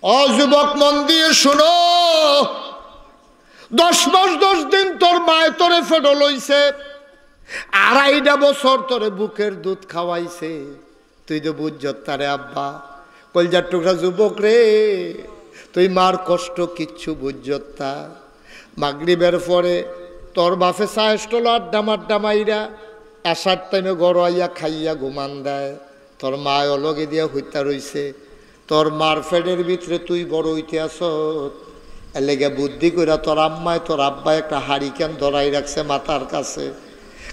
ও যুবক মন দিয়ে শুনো, 10 মাস 10 দিন তোর মায়ে তোরে ফেডো লইছে, 2.5 বছর তোরে বুকের দুধ খাওয়াইছে, তুই তো বুঝছত তারে আব্বা। কলজার টুকরা যুবক রে, তুই মার কষ্ট কিচ্ছু বুঝছত তা। মাগরিবের পরে তোর বাপে চায়েস্টল আড্ডা মাইরা আসার টাইমে গড়াইয়া খাইয়া ঘুমান দেয়, তোর মা অলগে দিয়া হইতা রইছে, তোর মার ফেডের ভিতরে তুই বড় হইতে আসত। এলেগে বুদ্ধি কইরা তোর আম্মায় তোর আব্বায় একটা হারিকেন ধরাই রাখছে মাথার কাছে,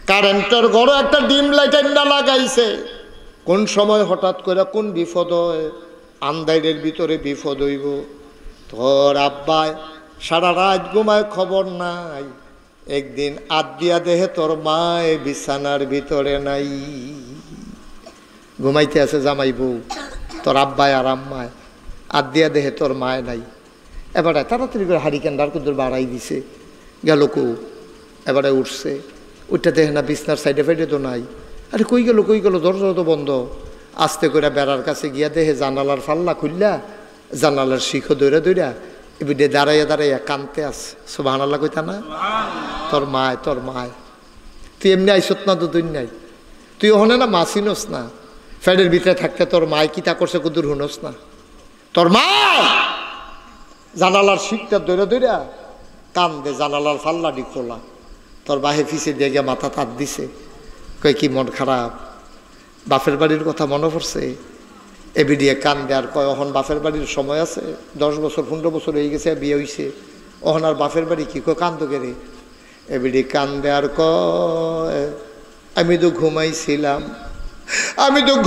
কারেন্টের ঘরে একটা ডিম লাইট না লাগাইছে। কোন সময় হঠাৎ করে কোন বিপদ হয়, আন্দাইরের ভিতরে বিপদ হইব, তোর আব্বায় সারা রাত ঘুমায় খবর নাই। একদিন আদিয়া দেহে তোর মায় বিছানার ভিতরে নাই, ঘুমাইতে আছে জামাই বউ, তোর আব্বায় আর আম্মায়, আদিয়া দেহে তোর মায় নাই। এবারে তাড়াতাড়ি করে হারিকেনটার কুদুর বাড়াই দিছে, গেল কো, এবারে উঠছে, ওইটা দেখে না বিছনার সাইডে ফাইডে তো নাই। আরে কই গেল, দরজা তো বন্ধ। আস্তে করে বেড়ার কাছে গিয়া দেহে জানালার ফাল্লা খুললা, জানালার শিখো দৌড়া এবিডে দাঁড়াইয়া কানতে আছে। সুবহানাল্লাহ কইতা না? তোর মায় তুই এমনি আইসত না, দুদিন নাই, তুই ওখানে না মা চিনস না, ফ্যাডের ভিতরে থাকতে তোর মায় কিতা করছে কুদুর হুনস না। তোর মা জানালার শিখটা দৌড়া কান্দে, জানালার ফাল্লাটি খোলা, তোর বাহে ফিসে দিয়ে গিয়ে মাথা তাত দিছে, কই কি মন খারাপ, বাপের বাড়ির কথা মনে পড়ছে? এবিডিয়ে কান্দে আর কয় ওহন বাপের বাড়ির সময় আছে, 10 বছর 15 বছর হয়ে গেছে, বিয়ে হইছে, ওহন আর বাপের বাড়ি কি কয় কান্দ গেরে। এবিডি কান্দে আর কয় আমি তো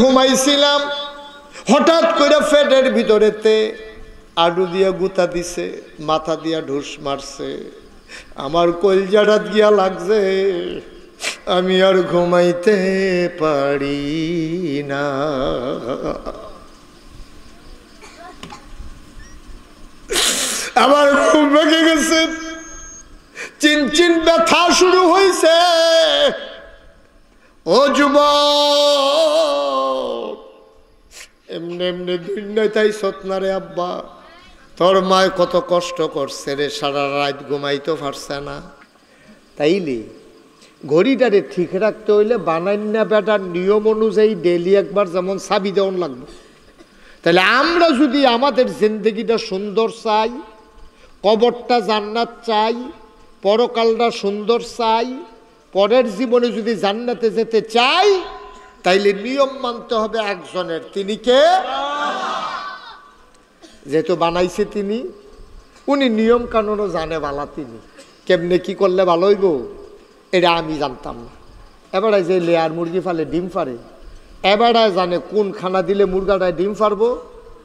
ঘুমাইছিলাম, হঠাৎ করে ফেডের ভিতরেতে আডু দিয়া গুতা দিছে, মাথা দিয়া ঢুস মারছে, আমার কলজাটা গিয়া লাগছে, আমি আর ঘুমাইতে পারি না। আমার ঘুম ভেঙে গেছে, চিনচিন ব্যথা শুরু হয়েছে। ও যুবক, এমনি দুনিয়ায় তাই সতনারে আব্বা, তোর মায় কত কষ্ট করছে রে, সারা রাত ঘুমাইতে পারছে না। তাইলে ঘড়িটারে ঠিক রাখতে হইলে বানাইনা বেটার নিয়ম অনুযায়ী ডেলি একবার যেমন চাবি দেওয়ান লাগবে। তাহলে আমরা যদি আমাদের জিন্দগিটা সুন্দর চাই, কবরটা জান্নাত চাই, পরকালটা সুন্দর চাই, পরের জীবনে যদি জান্নাতে যেতে চাই, তাইলে নিয়ম মানতে হবে একজনের। তিনি কে? যেহেতু বানাইছে তিনি, উনি নিয়ম কানুনও জানে বালা, তিনি কেমনে কি করলে ভালো হইব এটা আমি জানতাম না। এবারে যে লেয়ার মুরগি ফালে ডিম ফারে, এবারে জানে কোন খানা দিলে মুরগাটায় ডিম ফারবো,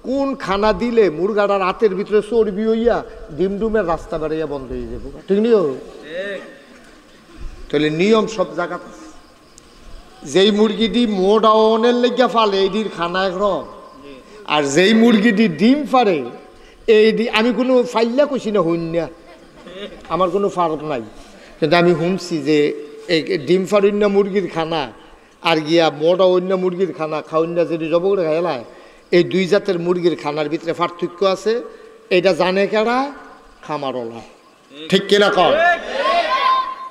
কোন খানা দিলে মুরগাটার রাতের ভিতরে চর্বি হইয়া ডিম ডুমের রাস্তা বেড়াইয়া বন্ধ হয়ে যাবো। ঠিক নিও? তাহলে নিয়ম সব জায়গা। যেই মুরগিটি মোটা অনের লেগিয়া ফালে এইটির খানা একরকম, আর যেই মুরগিটি ডিম ফারে এই আমি কোনো ফাইল্লা কইছি না, হইন না, আমার কোনো ফার্ক নাই, কিন্তু আমি শুনছি যে এই ডিম ফারিন্য মুরগির খানা আর গিয়া মোটা অন্য মুরগির খানা খাওয়ান্য যদি জব করে খাইলায়, এই দুই জাতের মুরগির খানার ভিতরে পার্থক্য আছে। এটা জানে কেডা? খামারওয়ালা। ঠিক কিনা কম?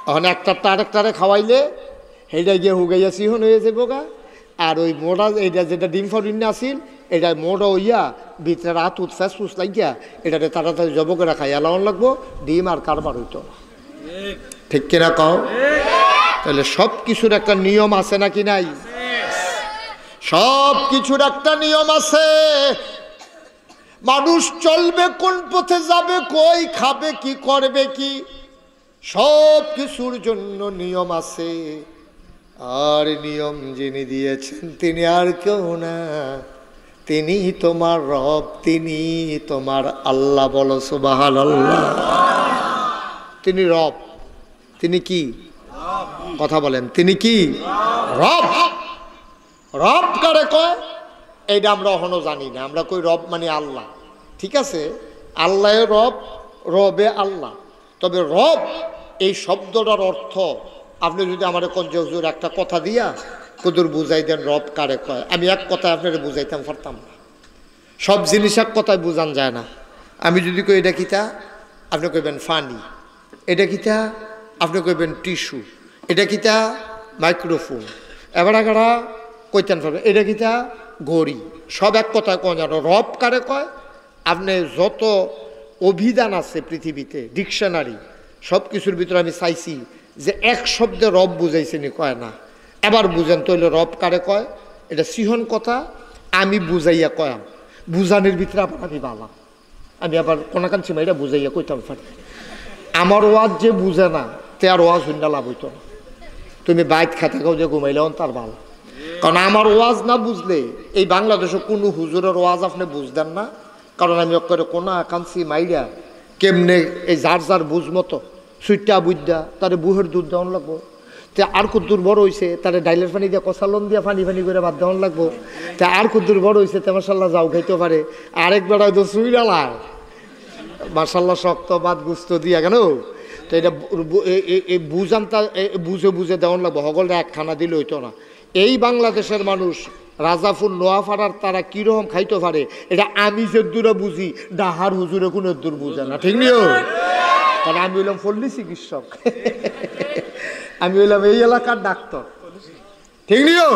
এখন একটারটা আরেকটারে খাওয়াইলে সেইটা গিয়ে হুগাইয়া সিহন হয়ে যাবো গা, আর ওই মোটা এইটা যেটা ডিম ফারিন্য আসিল এটা মোটা হইয়া ভিতরে রাত উৎসাস ফুস লাগিয়া এটাতে তাড়াতাড়ি জব করে খাইয়া লাউন লাগবো, ডিম আর কারবার হইতো না। ঠিক কিনা কও? তাহলে সব কিছুর একটা নিয়ম আছে নাকি নাই? সব কিছুর একটা নিয়ম আছে। মানুষ চলবে কোন পথে যাবে, কই খাবে কি করবে কি, সব কিছুর জন্য নিয়ম আছে। আর নিয়ম যিনি দিয়েছেন তিনি আর কেউ না, তিনি তোমার রব, তিনি তোমার আল্লাহ। বলো সুবহানাল্লাহ। তিনি রব। তিনি কি? কথা বলেন, তিনি কি? রব। রব কারে কয় এইটা আমরা এখনো জানি না। আমরা কই রব মানে আল্লাহ, ঠিক আছে, আল্লাহ রব, রবে আল্লাহ। তবে রব এই শব্দটার অর্থ আপনি যদি আমার হুজুর একটা কথা দিয়া কুদুর বুঝাই দেন রব কারে কয়, আমি এক কথা আপনারা বুঝাইতাম পারতাম না। সব জিনিস এক কথায় বোঝান যায় না। আমি যদি কই এটা কিতা, আপনি কইবেন ফানি। এটা কিতা, আপনি কইবেন টিস্যু। এটা কিতা, মাইক্রোফোন। এবার এগারা কইতেন পারবেন এটা কিতা, ঘড়ি। সব এক কথায় কোন জানো। রব কারে কয়? আপনি যত অভিধান আছে পৃথিবীতে, ডিকশনারি, সব কিছুর ভিতরে আমি চাইছি যে এক শব্দে রব বুঝাইছে নি, কয় না। এবার বুঝেন তো হইলো রব কারে কয়। এটা সিহন কথা, আমি বুঝাইয়া কয়াম। বুঝানির ভিতরে আবার আমি বালা, আমি আবার কোনাকান সীমা এটা বুঝাইয়া কইতাম পারি। আমার ওয়াজ যে বুঝে না তে আর ওয়াজ হইনা লাভ হইতো না। তুমি বাইত খাতে খাও যে ঘুমাইলেও তার ভালো। কারণ আমার ওয়াজ না বুঝলে এই বাংলাদেশে কোনো হুজুরের ওয়াজ আপনি বুঝতেন না। কারণ আমি করে কোনা কাঞ্চি মাইরা কেমনে এই যার যার বুঝ মতো সুইটা বুঝদা তারে বুহের দুধ দেওয়ান লাগবো। তে আর কুদ্দুর বড় হয়েছে তারে ডাইলের পানি দিয়ে কষালন দিয়ে পানি পানি করে ভাত দেওয়ান লাগবো। তে আর কুদ্দুর বড় হয়েছে তে মাসাল্লাহ যাও খাইতে পারে। আরেকবার হয়তো সুইরালায় মাসাল্লাহ শক্ত ভাত গুস্ত দিয়া কেন। তো এটা বুঝানটা বুঝে বুঝে দেওয়ান লাগবো। হগলটা এক খানা দিলে হইতো না। এই বাংলাদেশের মানুষ রাজাফুল নোয়াফাড়ার তারা কীরকম খাইতে পারে এটা আমি যে দূরে বুঝি, ডাহার হুজুরে কোনো দূর বুঝে না। ঠিক নিও, কারণ আমি হইলাম পল্লী চিকিৎসক, আমি হইলাম এই এলাকার ডাক্তার। ঠিক নিও,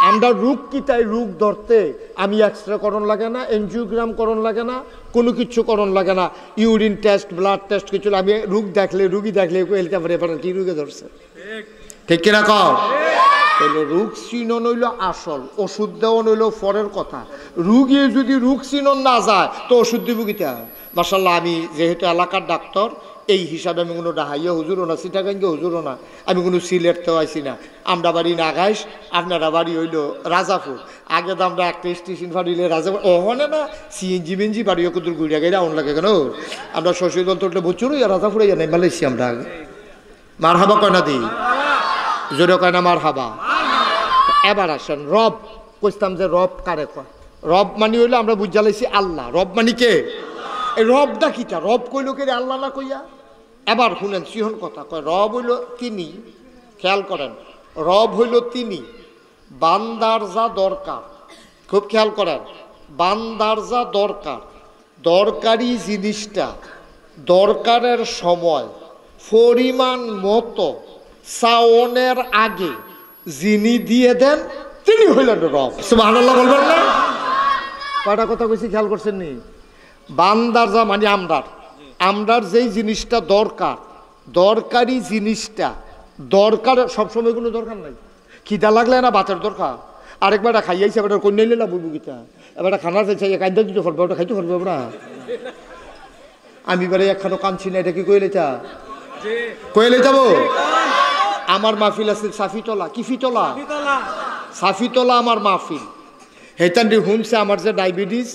আমরা রোগ কি তাই রোগ ধরতে আমি এক্সরে করণ লাগে না, এনজিওগ্রাম করণ লাগে না, কোনো কিছু করণ লাগে না, ইউরিন টেস্ট ব্লাড টেস্ট কিছু। আমি রোগ দেখলে রুগী দেখলে হেলতে পারে এবার কি রোগে ধরছে। ঠিক কিনা কও? তাহলে রোগ চিনন হইল আসল, ওষুধ দেওয়ান হইল পরের কথা। রুগী যদি রোগ চিনন না যায় তো ওষুধ দিব কিতা। মাসাল্লাহ আমি যেহেতু এলাকার ডাক্তার এই হিসাবে আমি কোনো ডাহাইয়া হুজুরও না, সিটাগাঙ্গে হুজুরও না, আমি কোনো সিলেটতেও আইসি না। আমরা বাড়ি নাগাইশ, আপনারা বাড়ি হইল রাজাপুর। আগে তো আমরা একটা স্টেশন ফাড়িলে রাজাপুর ওখানে না সিএনজি মেনজি বাড়ি কুদুর গুড়িয়া গাইলে আউন লাগে কেন। আমরা শশীদল তোটলে বছর রাজাপুরে জানি মালয়েছি আমরা আগে। মার হাবা কয়না দিই জোরে কয় না মার হাবা। এবার আসেন রব, কইতাম যে রব কারে কয়। রব মানি হইলো আমরা বুঝা লাইছি আল্লাহ। রব মানি কে? এই রবটা কিটা? রব কইল কে আল্লাহ না কইয়া। এবার শুনেন সিহন কথা কয় রব হইল তিনি। খেয়াল করেন, রব হইল তিনি। বান্দার যা দরকার, খুব খেয়াল করেন, বান্দার যা দরকার, দরকারি জিনিসটা দরকারের সময় পরিমাণ মতো সাওনের আগে যিনি দিয়ে দেন তিনি হইলেন রব। সুবহানাল্লাহ বলবেন না? কয়টা কথা কইছি খেয়াল করছেন নি? বান্দার যা মানে আমরার যেই জিনিসটা দরকার, দরকারি জিনিসটা দরকার, সবসময় কোনো দরকার নাই। খিদা লাগলে না ভাতের দরকার, আরেকবার খাইয়াইছে এবার কন্যা নিলে বুবু গীতা এবার খানার চাইছে কান্দা দিতে পারবে, ওটা খাইতে পারবে ওরা। আমি বারে একখানো কাঁদছি না, এটা কি কইলে চা কইলে যাবো। আমার মাহফিল আছে সাফিতলা, কি ফিতলা, সাফিতলা আমার মাহফিল। হেতান্ডি হুমছে আমার যে ডায়াবেটিস,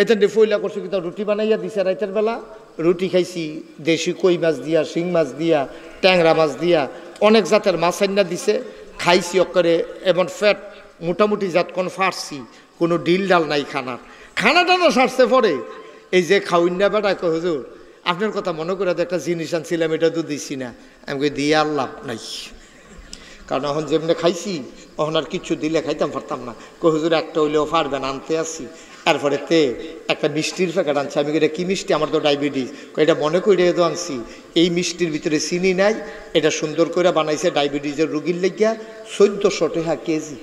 এতান্ডি ফইলা করছে কিন্তু রুটি বানাইয়া দিছে রাইতের বেলা। রুটি খাইছি দেশি কই মাছ দিয়া, শিং মাছ দিয়া, ট্যাংরা মাছ দিয়া, অনেক জাতের মাছ আইনা দিছে। খাইছি অকরে এবং ফ্যাট মোটামুটি জাত কোন ফাটছি, কোনো ডিল ডাল নাই খানার। খানাটা না সারছে পরে এই যে খাউন্না বেটায় কয় হুজুর আপনার কথা মনে করে একটা জিনিস আনছিলাম এটা তো দিছি না। আমি কই দিয়ে আর লাভ নাই, কারণ এখন যেমনি খাইছি তখন আর কিছু দিলে খাইতাম পারতাম না। কই হুজুর একটা হইলেও পারবেন, আনতে আসি। তারপরে তে একটা মিষ্টির প্যাকেট আনছে। আমি এটা কি মিষ্টি, আমার তো ডায়াবেটিস। এটা মনে করে তো আনছি, এই মিষ্টির ভিতরে চিনি নাই, এটা সুন্দর করে বানাইছে ডায়াবেটিসের রুগীর লেগিয়া। 1400 টাকা কেজি।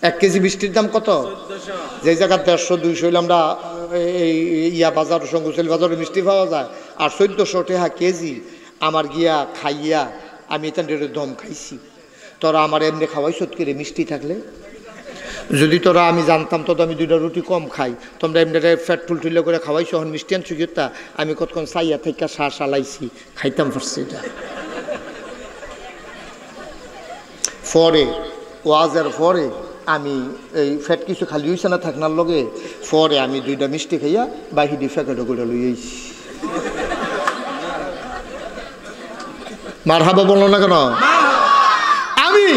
1 কেজি মিষ্টির দাম কত? যে জায়গায় 150-200 হইলে আমরা এই ইয়া বাজার সঙ্গুশালী বাজারে মিষ্টি পাওয়া যায়, আর 1400 টাকা কেজি। আমার গিয়া খাইয়া আমি এটা দম খাইছি। তোরা আমার এমনি খাওয়াই সত্যি মিষ্টি থাকলে, যদি তোরা আমি জানতাম তো আমি 2টা রুটি কম খাই, তোমরা এমনি ফ্যাট ফুলটুল্লা করে খাওয়াইছো। এখন মিষ্টি আনছো গিয়ে আমি কতক্ষণ চাইয়া থেকে সালাইছি, খাইতাম পারছি। এটা পরে ওয়াজের পরে আমি এই ফ্যাট কিছু খালি হয়েছে না থাকনার লগে, পরে আমি 2টা মিষ্টি খাইয়া বাহিদি ফ্যাকেটও করে লইয়াছি। মার হাবা বললো না কেন? আমি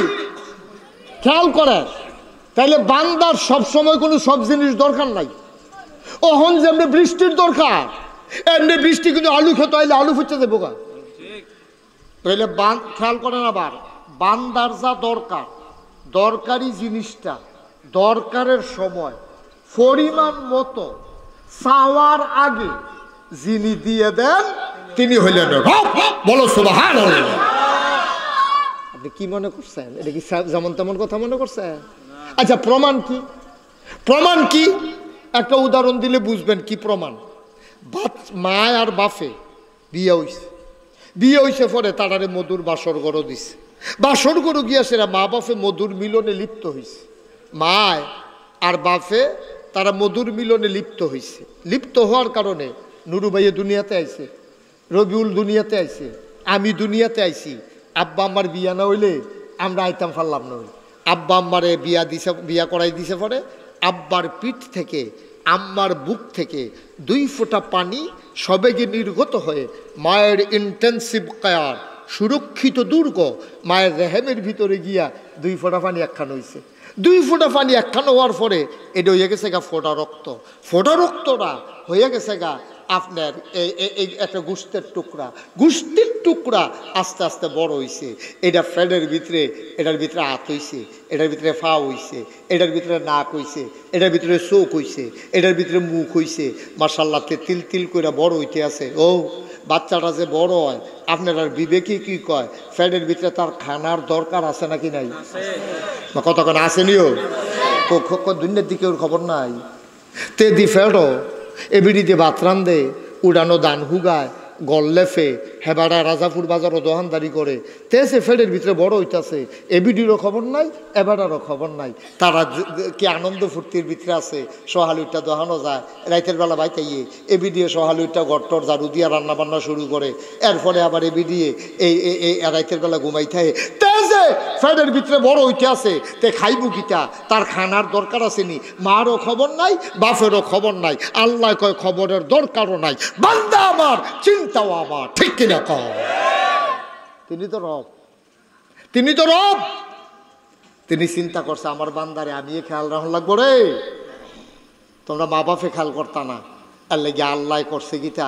খেয়াল করে তাইলে বান্দার সব সময় কোনো সব জিনিস দরকার নাই। ওহন যেমনি বৃষ্টির দরকার, এমনি বৃষ্টি কিন্তু আলু খেতে আইলে আলু ফুটতে দেবো গা। তাইলে খেয়াল করেন আবার বান্দার যা দরকার, দরকারি জিনিসটা দরকারের সময় পরিমাণ মতো চাওয়ার আগে যিনি দিয়ে দেন তিনি হইলেন রব। বলো সুবহানাল্লাহ। আপনি কি মনে করছেন? এটা কি যেমন তেমন কথা মনে করছেন? আচ্ছা, প্রমাণ কি? প্রমাণ কি একটা উদাহরণ দিলে বুঝবেন কি প্রমাণ। মা আর বাপে বিয়ে হইছে, বিয়ে হইছে পরে তারারে মধুর বাসর গড় দিছে। বাসর গড় গিয়া সেরা মা বাপে মধুর মিলনে লিপ্ত হইছে। মায় আর বাপে তারা মধুর মিলনে লিপ্ত হইছে। লিপ্ত হওয়ার কারণে নুরু ভাইয়ে দুনিয়াতে আইছে, রবিউল দুনিয়াতে আইছে, আমি দুনিয়াতে আইছি। আব্বা আম্মার বিয়া না হইলে আমরা আইতাম পারলাম না। আব্বা আম্মারে বিয়া করাই দিছে পরে আব্বার পিঠ থেকে আম্মার বুক থেকে 2 ফোঁটা পানি সবেগে নির্গত হয়ে মায়ের ইন্টেন্সিভ কেয়ার সুরক্ষিত দুর্গ মায়ের রেহেমের ভিতরে গিয়া 2 ফোঁটা পানি একখান হয়েছে। 2 ফোঁটা পানি একখান হওয়ার পরে এটা হয়ে গেছে গা ফোঁটা রক্ত। ফোঁটা রক্তটা হয়ে গেছে গা আপনার এই একটা গোস্তের টুকরা। গোস্তের টুকরা আস্তে আস্তে বড় হইছে। এটা ফ্যানের ভিতরে, এটার ভিতরে হাত হইছে, এটার ভিতরে পা হইছে, এটার ভিতরে নাক হইছে, এটার ভিতরে চোখ হইছে, এটার ভিতরে মুখ হইছে। মাশাআল্লাহ তিল তিল করে বড় হইতে আছে। ও বাচ্চাটা যে বড় হয় আপনার আর বিবেকে কি কয়, ফ্যানের ভিতরে তার খানার দরকার আছে নাকি নাই? কতক্ষণ আসেনিও দুনিয়ার দিকে ওর খবর নাই। তে দি ফেডো এবিডিতে বাতরান দে, উড়ানো দান হুগায়, গল্লেফে হেবাড়া রাজাপুর বাজারও দোকানদারি করে। তেসে ফেডের ভিতরে বড় হইতাছে, এবিডিরও খবর নাই, এবাডারও খবর নাই। তারা কি আনন্দ ফুর্তির ভিতরে আছে। সহালুইটা দোহানো যায়, রাইতের বেলা বাইতাইয়ে এবিডিয়ে সহালুইটা গট্টর ঝাড়ু দিয়া রান্না বান্না শুরু করে। এরপরে আবার এবিডিয়ে এই রাইতের বেলা ঘুমাইতে তেসে ফেডের ভিতরে বড় হইতে আছে। তে খাইবু কিটা, তার খানার দরকার আছে নি। মারও খবর নাই, বাপেরও খবর নাই। আল্লাহ কয় খবরের দরকারও নাই। বান্দা আমার, চিন্তাও আমার, ঠিক কিনা কও? তিনি তো রব, তিনি তো রব। তিনি চিন্তা করছে আমার বান্দারে আমি খেয়াল রাখা লাগবো রে। তোমরা মা বাপে খেয়াল করতা না, আর লেগে আল্লাহ করছে গীতা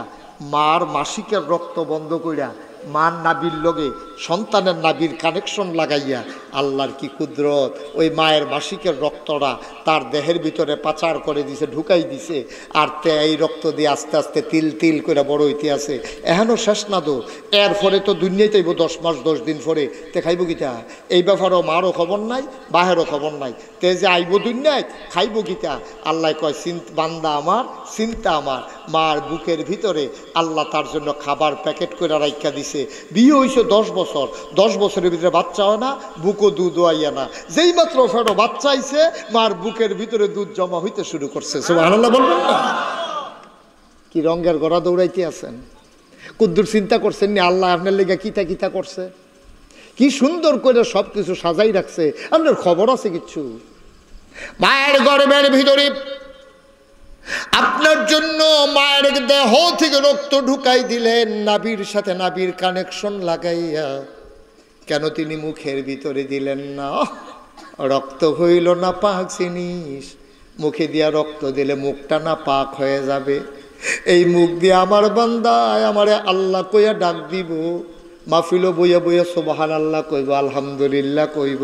মার মাসিকের রক্ত বন্ধ কইরা মার নাবির লগে সন্তানের নাবির কানেকশন লাগাইয়া আল্লাহর কি কুদরত, ওই মায়ের মাসিকের রক্তটা তার দেহের ভিতরে পাচার করে দিছে, ঢুকাই দিছে। আর এই রক্ত দিয়ে আস্তে আস্তে তিল তিল করে বড় হইতে আছে। এখনও শেষ না তো, এরপরে তো দুনিয়াতে আইব 10 মাস 10 দিন পরে। তে খাইব গীতা, এই ব্যাপারেও মারও খবর নাই, বাহেরও খবর নাই। তে যে আইব দুনিয়ায় খাইব গীতা। আল্লাহ কয় বান্দা আমার, চিন্তা আমার। মার বুকের ভিতরে আল্লাহ তার জন্য খাবার প্যাকেট করে রাইখা দিছে। বিয়ে হয়েছে 10 বছর, 10 বছরের ভিতরে বাচ্চা হয় না, বুকও দুধ আইয়া না। যেই মাত্র ফেরো বাচ্চা আইছে, মার বুকের ভিতরে দুধ জমা হইতে শুরু করছে। সুবহানাল্লাহ বলবেন না? কি রঙের গড়া দৌড়াইতে আছেন? কুদ্দুর চিন্তা করছেন নি আল্লাহ আপনার লেগে কিতা কিতা করছে? কি সুন্দর করে সব কিছু সাজাই রাখছে, আপনার খবর আছে কিচ্ছু? মায়ের গর্ভের ভিতরে আপনার জন্য মায়ের দেহ থেকে রক্ত ঢুকাই দিলেন, নাভির সাথে নাভির কানেকশন লাগাইয়া। কেন তিনি মুখের ভিতরে দিলেন না? রক্ত হইল না পাক জিনিস, মুখে দিয়া রক্ত দিলে মুখটা না পাক হয়ে যাবে। এই মুখ দিয়ে আমার বান্দায় আমারে আল্লাহ কইয়া ডাক দিব, মাহফিলও বইয়া বইয়া সুবহানাল্লাহ কইব, আলহামদুলিল্লাহ কইব।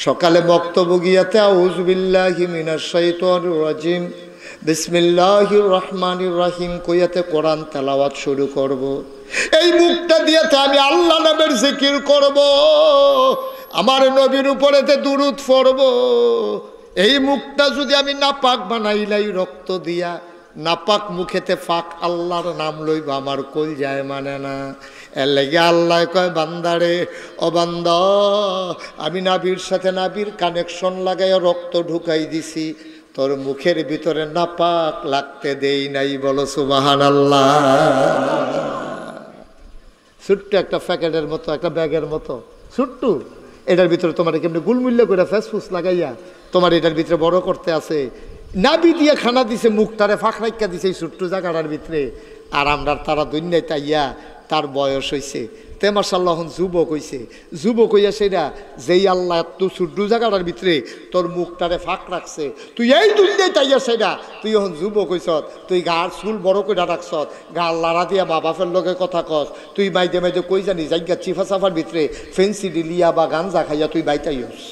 সকালে বক্তব্য গিয়াতে আউযু বিল্লাহি মিনাশ শাইতানির রাজিম বিসমিল্লাহির রহমানির রহিম কইয়াতে কোরআন তেলাওয়াত শুরু করব। এই মুখটা দিয়েতে আমি আল্লাহ নামের জিকির করব, আমার নবীর উপরেতে দুরূদ পড়ব। এই মুখটা যদি আমি নাপাক বানাইলাই রক্ত দিয়া, নাপাক মুখেতে ফাক আল্লাহর নাম লইব, আমার কলজায় মানে না। এর লেগে আল্লাহ কয় বান্দারে, ও বান্দা আমি নাবির সাথে নাবির কানেকশন লাগাইয়া রক্ত ঢুকাই দিছি, তোর মুখের ভিতরে নাপাক লাগতে দেই নাই। বলো সুবহানাল্লাহ। ছোট্ট একটা প্যাকেটের মতো, একটা ব্যাগের মতো ছোট্ট, এটার ভিতরে তোমার কেমনি গুলমুল্য করে ফেসফুস লাগাইয়া তোমার এটার ভিতরে বড় করতে আছে। নাবি দিয়ে খানা দিছে, মুখটারে ফাঁক রাইকা দিছে এই ছোট্ট জায়গাটার ভিতরে। আর আমরা তারা দুনিয়ায় তাইয়া তার বয়স হয়েছে, তে মাশাআল্লাহ যুবক হইছে। যুবক হইয়া সেটা যেই আল্লাহ এত ছোট্ট জায়গাটার ভিতরে তোর মুখটারে ফাঁক রাখছে, তুই এই দুনিয়ায় তাইয়া সেটা তুই এখন যুবক হইছ, তুই গার চুল বড় করে রাখছ, গাল লাড়া দিয়া মা বাপের লগে কথা কস, তুই মাইদে মাইদে কই জানি জায়গা চিফা সাফার ভিতরে ফেন্সি ডিলিয়া বা গাঞ্জা খাইয়া তুই বাইতাইস।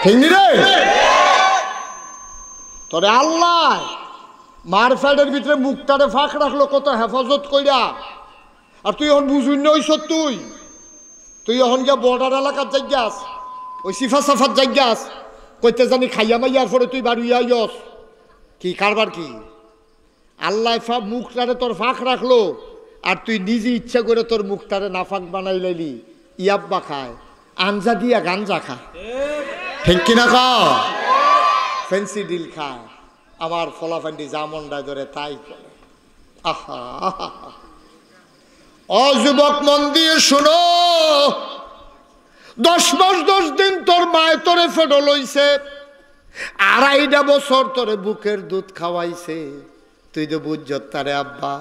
ঠিক নি রে? তোরে আল্লাহ মার ফ্যাডের ভিতরে মুখটারে ফাঁক রাখলো কত হেফাজত কইরা, আর তুই এখন বুঝুন নইস, তুই এখন গিয়া বর্ডার এলাকার জায়গাস, ওই সিফা সাফার জায়গাস, কইতে জানি খাইয়া মাইয়ার পরে তুই বাড়িয়া ইয়স কি কারবার কি? আল্লাহ মুখটারে তোর ফাঁক রাখলো, আর তুই নিজে ইচ্ছা করে তোর মুখটারে নাফাক বানাই লাইলি। ইয়াব্বা খায়, আঞ্জা দিয়া গাঞ্জা খা, ঠিক কিনা ক? ফেন্সি ডিল খায়, আমার ফলাফান্ডি জামন্ডায় ধরে তাই করে। আহা, ও যুবক মন দিয়ে শুনো, 10 মাস 10 দিন তোর মায় তোরে ফেডো লইছে, 2.5 বছর তোরে বুকের দুধ খাওয়াইছে, তুই তো বুঝ তারে আব্বা।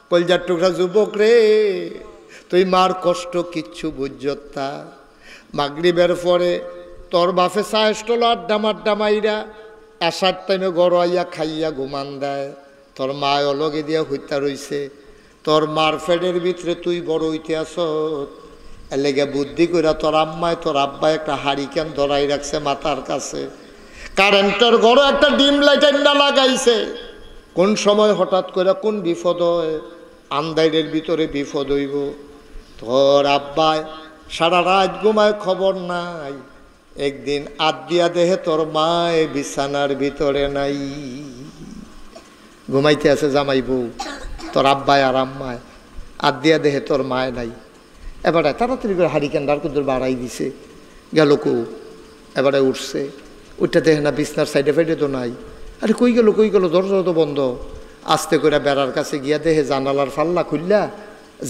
কলজার টুকরা যুবক রে, তুই মার কষ্ট কিচ্ছু বুঝতা। মাগরিবের পরে তোর বাপে চাষটল আড্ডা মাইরা আসার টাইমে গড়াইয়া খাইয়া ঘুমান দেয়, তোর মা অলগে দিয়া হইতা রইছে, তোর মার ফেডের ভিতরে তুই বড় হইতে আস। এলেগে বুদ্ধি কইরা তোর আম্মায় তোর আব্বায় একটা হারিকেন ধরাই রাখছে মাথার কাছে, কারেন্টের ঘরে একটা ডিম লাইট না লাগাইছে। কোন সময় হঠাৎ করে কোন বিপদ হয়, আন্দাইরের ভিতরে বিপদ হইব। তোর আব্বায় সারা রাত ঘুমায়, খবর নাই। একদিন আদিয়া দেহে তোর মায় বিছানার ভিতরে নাই, ঘুমাইতে আছে জামাই বউ, তোর আব্বায় আর আম্মায়, আদিয়া দেহে তোর মায় নাই। এবারে তাড়াতাড়ি করে হারিকেনটার কুদুর বাড়াই দিছে, গেল কো, এবারে উঠছে, উঠতে দেখে না বিছনার সাইডে ফাইডে তো নাই। আরে কই গেল, দরজা তো বন্ধ। আস্তে করে বেড়ার কাছে গিয়া দেহে জানালার ফাল্লা খুললা,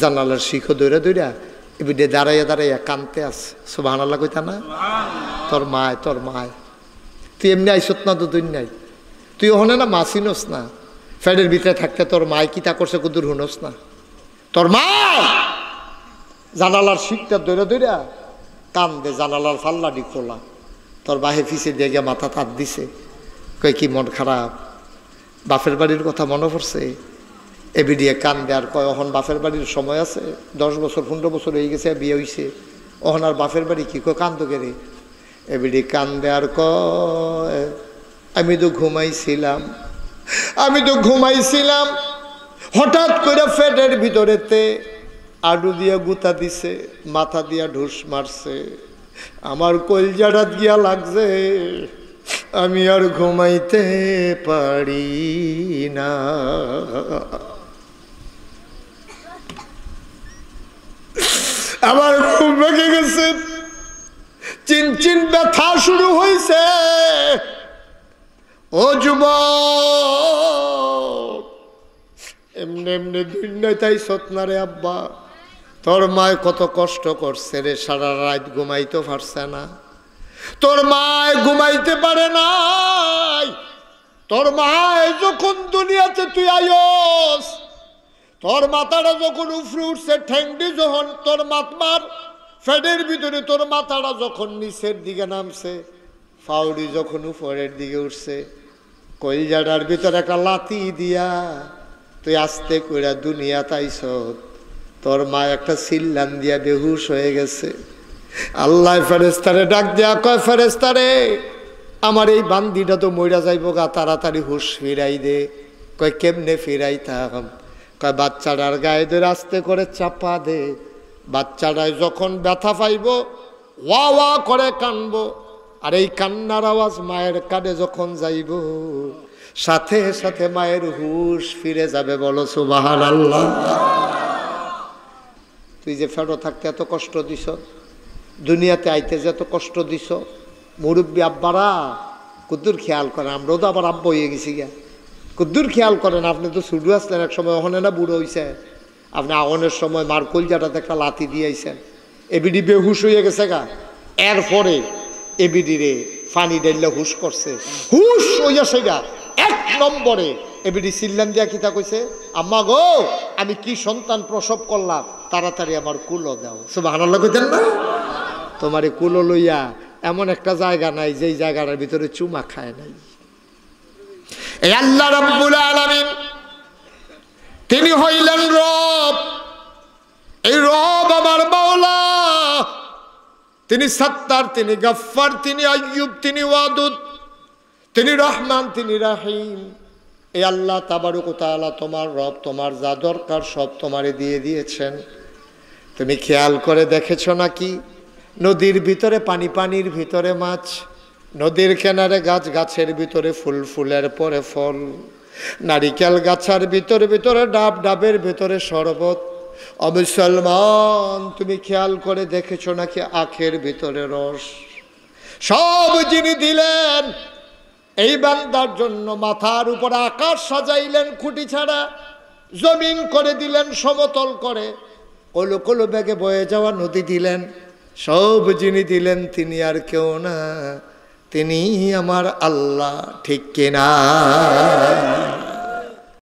জানালার শিখো দৌড়া এবিডে দাঁড়াইয়া কানতে আছে। সুবহানাল্লাহ কইতা না? তোর মায় তুই এমনি আইসত না, তো তুই নাই, তুই ওখানে না মাসিনস না, ফ্যাডের ভিতরে থাকতে তোর মায় কিতা করছে কুদুর হুনস না। তোর মা জানালার শিখটা দৌড়া কান্দে, জানালার ফাল্লাটি খোলা, তোর বাহে ফিসে দিয়ে গিয়ে মাথা তাত দিছে। কই কি মন খারাপ, বাপের বাড়ির কথা মনে পড়ছে? এবিডিয়ে কান্দে আর কয়, অহন বাপের বাড়ির সময় আছে, 10 বছর 15 বছর হয়ে গেছে, বিয়ে হইছে, অহন আর বাপের বাড়ি কি? কয় কান্দ কেরে? এবিডি কান্দে আর কয়, আমি তো ঘুমাইছিলাম, হঠাৎ করে ফেডের ভিতরেতে আডু দিয়া গুতা দিছে, মাথা দিয়া ঢুস মারছে, আমার কলজাটাত গিয়া লাগছে, আমি আর ঘুমাইতে পারি না। আমার ঘুম ভেঙে গেছে, চিনচিন ব্যথা শুরু হয়েছে। ও যুবক, এমনি দুনিয়ায় তাই সতনারে আব্বা, তোর মায় কত কষ্ট করছে রে, সারা রাত ঘুমাইতে পারছে না। তোর মায় ঘুমাইতে পারে নাই। তোর মায় যখন দুনিয়াতে তুই আয়স, তোর মাথাটা যখন উফরে উঠছে, ঠ্যাংটি যখন তোর মাতমার ফ্যাডের ভিতরে তোর মাথাটা যখন নিচের দিকে নামছে, ফাউডি যখন উপরের দিকে উঠছে, কলজাটার ভিতরে একটা লাথি দিয়া তুই আস্তে কইরা দুনিয়া তাইছ। তোর মা একটা সিল্লান দিয়া বেহুশ হয়ে গেছে। আল্লাহ ফেরেস্তারে ডাক দিয়া কয়, ফেরেস্তারে আমার এই বান্দিটা তো মইরা যাইব গা, তাড়াতাড়ি হুশ ফিরাই দে। কয় কেমনে ফিরাইতাম? কয় বাচ্চাটার গায়ে ধরে আস্তে করে চাপা দে, বাচ্চাটায় যখন ব্যথা পাইব ওয়া ওয়া করে কানবো, আর এই কান্নার আওয়াজ মায়ের কানে যখন যাইব, সাথে সাথে মায়ের হুশ ফিরে যাবে। বলো সুবহানাল্লাহ। তুই যে ফেরো থাকতে এত কষ্ট দিছ, দুনিয়াতে আইতে যে এত কষ্ট দিছ, মুরব্বী আব্বারা কুদ্দুর খেয়াল করেন। আমরাও তো আবার আব্বা হয়ে গেছি গিয়া, কুদ্দুর খেয়াল করেন। আপনি তো শুরু আসলেন এক সময়, ওখানে না বুড়ো হয়েছে, আপনি আগনের সময় মার কলজাটাতে একটা লাথি দিয়েছেন, এবিডি বেহুশ হয়ে গেছে গা। এরপরে এবিডি রে ফানি ডাইলে হুশ করছে, হুশ হইয়া সেগা 1 নম্বরে এবিডি সিল্লান দিয়া কিতা কইছে, আম্মা গো আমি কি সন্তান প্রসব করলাম, তাড়াতাড়ি আমার কুলো দাও। সুবহানাল্লাহ কইতেন না? তোমার কুলো লইয়া এমন একটা জায়গা নাই যেই জায়গাটার ভিতরে চুমা খায় নাই। এই আল্লাহ রাব্বুল আলামিন তিনি হইলেন রব। এই রব আমার মাওলা, তিনি সত্তার, তিনি গফফার, তিনি আইয়ুব, তিনি ওয়াদুদ, তিনি রহমান, তিনি রাহিম। এই আল্লাহ তাবারক ওয়া তাআলা তোমার রব, তোমার যা দরকার সব তোমারে দিয়ে দিয়েছেন। তুমি খেয়াল করে দেখেছো নাকি নদীর ভিতরে পানি, পানির ভিতরে মাছ, নদীর কিনারে গাছ, গাছের ভিতরে ফুল, ফুলের পরে ফল, নারিকেল গাছের ভিতরে ডাব, ডাবের ভিতরে শরবত। ও মুসলমান, তুমি খেয়াল করে দেখেছো নাকি আখের ভিতরে রস? সব যিনি দিলেন এই বান্দার জন্য, মাথার উপরে আকাশ সাজাইলেন খুঁটি ছাড়া, জমিন করে দিলেন সমতল করে, কলো কলো বেগে বয়ে যাওয়া নদী দিলেন, সব যিনি দিলেন তিনি আর কেউ না, তিনি আমার আল্লাহ। ঠিক কিনা?